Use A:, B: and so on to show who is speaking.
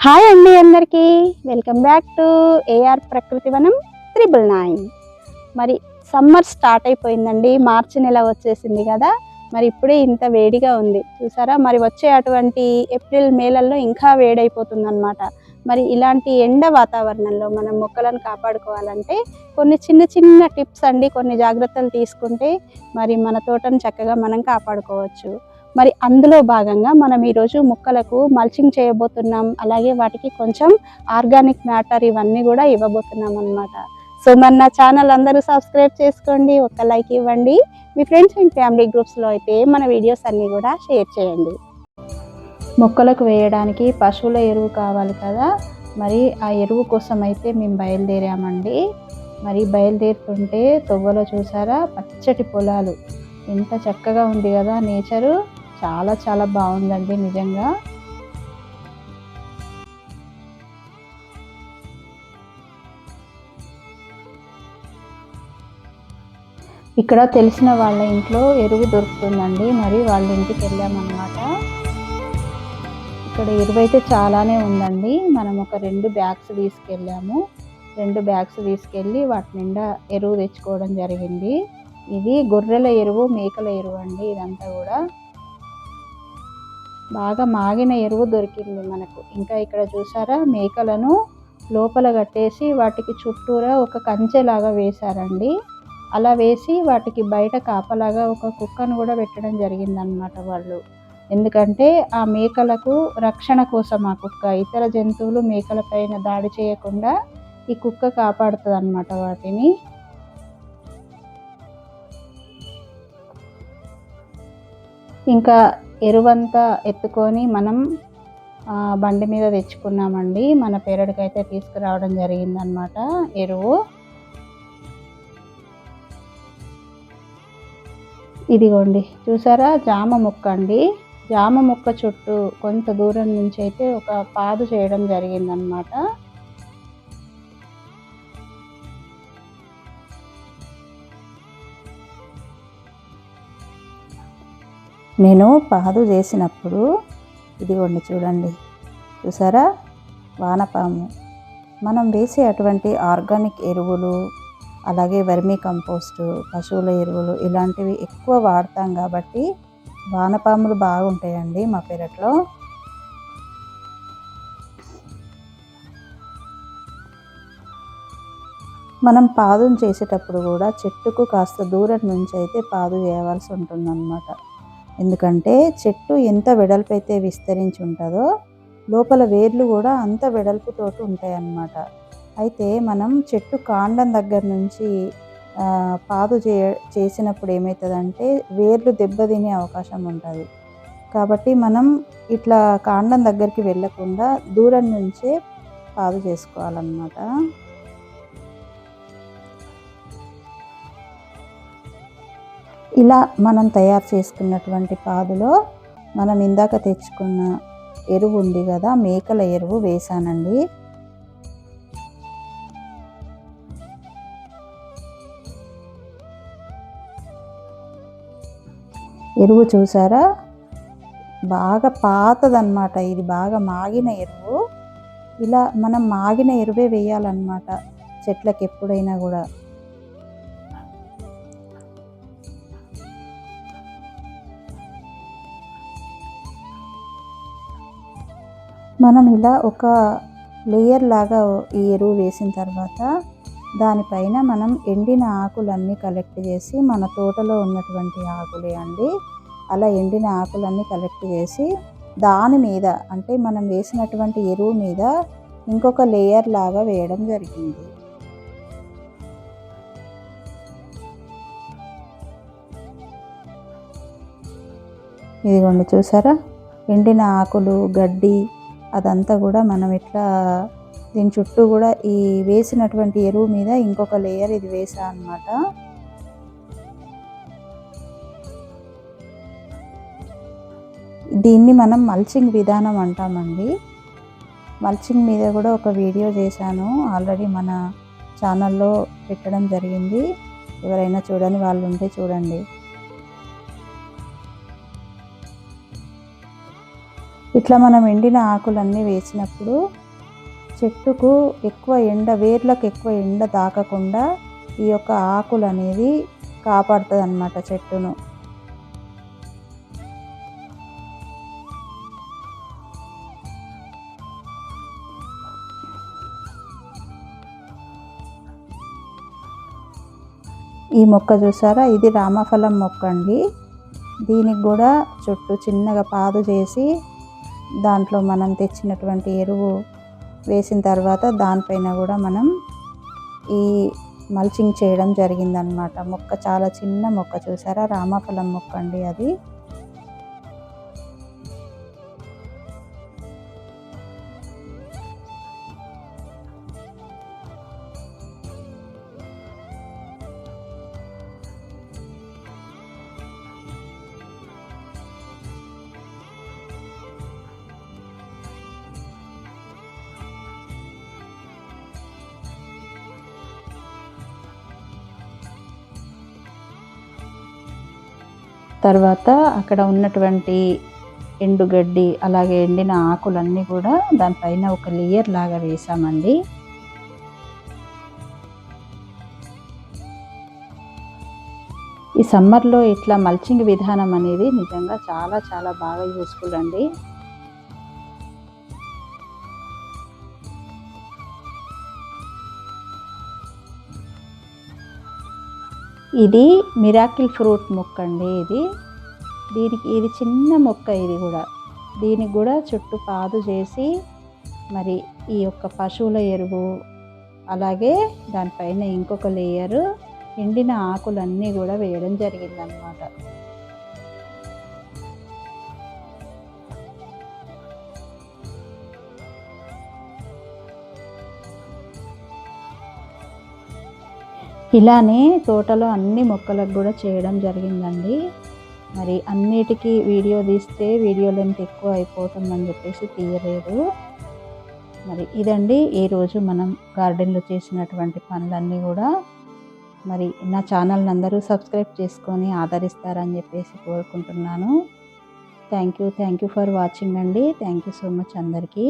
A: Hi అండి అందరికీ welcome back to AR ప్రకృతి వనం 999. మరి సమ్మర్ స్టార్ట్ అయిపోయిందండి. మార్చి నెల వచ్చేసింది కదా. మరి ఇప్పుడే ఇంత వేడిగా ఉంది చూసారా. మరి వచ్చే అటువంటి ఏప్రిల్ మేలలో ఇంకా వేడైపోతుంది అన్నమాట. మరి ఇలాంటి ఎండ వాతావరణంలో మనం మొక్కలను కాపాడుకోవాలంటే కొన్ని చిన్న చిన్న టిప్స్ అండి, కొన్ని జాగ్రత్తలు తీసుకుంటే మరి మన తోటను చక్కగా మనం కాపాడుకోవచ్చు. మరి అందులో భాగంగా మనం ఈరోజు మొక్కలకు మల్చింగ్ చేయబోతున్నాం. అలాగే వాటికి కొంచెం ఆర్గానిక్ మ్యాటర్ ఇవన్నీ కూడా ఇవ్వబోతున్నాం అన్నమాట. సో మరి నా ఛానల్ అందరూ సబ్స్క్రైబ్ చేసుకోండి, ఒక లైక్ ఇవ్వండి. మీ ఫ్రెండ్స్ అండ్ ఫ్యామిలీ గ్రూప్స్లో అయితే మన వీడియోస్ అన్నీ కూడా షేర్ చేయండి. మొక్కలకు వేయడానికి పశువుల ఎరువు కావాలి కదా. మరి ఆ ఎరువు కోసం అయితే మేము బయలుదేరామండి. మరి బయలుదేరుతుంటే తొవ్వలో చూసారా పచ్చటి పొలాలు, ఎంత చక్కగా ఉంది కదా నేచరు. చాలా చాలా బాగుందండి నిజంగా. ఇక్కడ తెలిసిన వాళ్ళ ఇంట్లో ఎరువు దొరుకుతుందండి. మరి వాళ్ళ ఇంటికి వెళ్ళామన్నమాట. ఇక్కడ ఎరువు అయితే చాలానే ఉందండి. మనం ఒక 2 బ్యాగ్స్ తీసుకెళ్ళాము. 2 బ్యాగ్స్ తీసుకెళ్ళి వాటి నిండా ఎరువు తెచ్చుకోవడం జరిగింది. ఇది గొర్రెల ఎరువు, మేకల ఎరువు అండి. ఇదంతా కూడా బాగా మాగిన ఎరువు దొరికింది మనకు. ఇంకా ఇక్కడ చూసారా మేకలను లోపల కట్టేసి వాటికి చుట్టూరా ఒక కంచెలాగా వేశారండి. అలా వేసి వాటికి బయట కాపలాగా ఒక కుక్కను కూడా పెట్టడం జరిగిందనమాట వాళ్ళు. ఎందుకంటే ఆ మేకలకు రక్షణ కోసం ఆ కుక్క, ఇతర జంతువులు మేకల పైన దాడి చేయకుండా ఈ కుక్క కాపాడుతుంది అన్నమాట వాటిని. ఇంకా ఎరువంతా ఎత్తుకొని మనం బండి మీద తెచ్చుకున్నామండి. మన పెరడుకైతే తీసుకురావడం జరిగిందనమాట ఎరువు. ఇదిగోండి చూసారా జామ మొక్క అండి. జామ మొక్క చుట్టూ కొంత దూరం నుంచి అయితే ఒక పాదు చేయడం జరిగిందనమాట. నేను పాదు చేసినప్పుడు ఇదిగోండి చూడండి, చూసారా వానపాము. మనం వేసే అటువంటి ఆర్గానిక్ ఎరువులు, అలాగే వర్మీ కంపోస్టు, పశువుల ఎరువులు ఇలాంటివి ఎక్కువ వాడతాం కాబట్టి వానపాములు బాగుంటాయండి మా పెరట్లో. మనం పాదును చేసేటప్పుడు కూడా చెట్టుకు కాస్త దూరం నుంచి అయితే పాదు చేయవలసి ఉంటుందన్నమాట. ఎందుకంటే చెట్టు ఎంత వెడల్పు అయితే విస్తరించి ఉంటుందో లోపల వేర్లు కూడా అంత వెడల్పుతోటి ఉంటాయి అన్నమాట. అయితే మనం చెట్టు కాండం దగ్గర నుంచి పాదు చేసినప్పుడు ఏమవుతుందంటే వేర్లు దెబ్బతినే అవకాశం ఉంటుంది. కాబట్టి మనం ఇట్లా కాండం దగ్గరికి వెళ్ళకుండా దూరం నుంచే పాదు చేసుకోవాలన్నమాట. ఇలా మనం తయారు చేసుకున్నటువంటి పాదులో మనం ఇందాక తెచ్చుకున్న ఎరువు ఉంది కదా, మేకల ఎరువు వేసానండి. ఎరువు చూసారా బాగా పాతదన్నమాట. ఇది బాగా మాగిన ఎరువు. ఇలా మనం మాగిన ఎరువే వేయాలన్నమాట చెట్లకి ఎప్పుడైనా కూడా. మనం ఇలా ఒక లేయర్ లాగా ఈ ఎరువు వేసిన తర్వాత దానిపైన మనం ఎండిన ఆకులన్నీ కలెక్ట్ చేసి, మన తోటలో ఉన్నటువంటి ఆకులే అండి, అలా ఎండిన ఆకులన్నీ కలెక్ట్ చేసి దాని మీద అంటే మనం వేసినటువంటి ఎరువు మీద ఇంకొక లేయర్ లాగా వేయడం జరిగింది. ఇదిగోండి చూసారా ఎండిన ఆకులు, గడ్డి అదంతా కూడా మనం ఇట్లా దీని చుట్టూ కూడా ఈ వేసినటువంటి ఎరువు మీద ఇంకొక లేయర్ ఇది వేసా అన్నమాట. దీన్ని మనం మల్చింగ్ విధానం అంటామండి. మల్చింగ్ మీద కూడా ఒక వీడియో చేశాను ఆల్రెడీ, మన ఛానల్లో పెట్టడం జరిగింది. ఎవరైనా చూడని వాళ్ళు ఉంటే చూడండి.
B: ఇట్లా మనం ఎండిన ఆకులన్నీ వేసినప్పుడు చెట్టుకు ఎక్కువ ఎండ, వేర్లకు ఎక్కువ ఎండ తాకకుండా ఈ యొక్క ఆకులు అనేది కాపాడుతుంది అన్నమాట చెట్టును. ఈ మొక్క చూసారా, ఇది రామఫలం మొక్క అండి. దీనికి కూడా చుట్టూ చిన్నగా పాదు చేసి దాంట్లో మనం తెచ్చినటువంటి ఎరువు వేసిన తర్వాత దానిపైన కూడా మనం ఈ మల్చింగ్ చేయడం జరిగిందనమాట. మొక్క చాలా చిన్న మొక్క చూసారా, రామఫలం మొక్క అండి అది. తర్వాత అక్కడ ఉన్నటువంటి ఎండుగడ్డి అలాగే ఎండిన ఆకులన్నీ కూడా దానిపైన ఒక లేయర్ లాగా వేసామండి. ఈ సమ్మర్లో ఇట్లా మల్చింగ్ విధానం అనేది నిజంగా చాలా చాలా బాగా యూస్ఫుల్ అండి. ఇది మిరాకిల్ ఫ్రూట్ మొక్క అండి. ఇది చిన్న మొక్క. దీనికి కూడా చుట్టూ పాదు చేసి మరి ఈ యొక్క పశువుల ఎరువు అలాగే దానిపైన ఇంకొక లేయరు ఎండిన ఆకులన్నీ కూడా వేయడం జరిగిందనమాట. ఇలానే తోటలో అన్ని మొక్కలకు కూడా చేయడం జరిగిందండి. మరి అన్నిటికీ వీడియో తీస్తే వీడియో లెంత్ ఎక్కువ అయిపోతుందని చెప్పేసి తీయలేదు. మరి ఇదండి ఈరోజు మనం గార్డెన్లో చేసినటువంటి పనులన్నీ కూడా. మరి నా ఛానల్ని అందరూ సబ్స్క్రైబ్ చేసుకొని ఆదరిస్తారని చెప్పేసి కోరుకుంటున్నాను. థ్యాంక్ యూ ఫర్ వాచింగ్ అండి. థ్యాంక్ యూ సో మచ్ అందరికీ.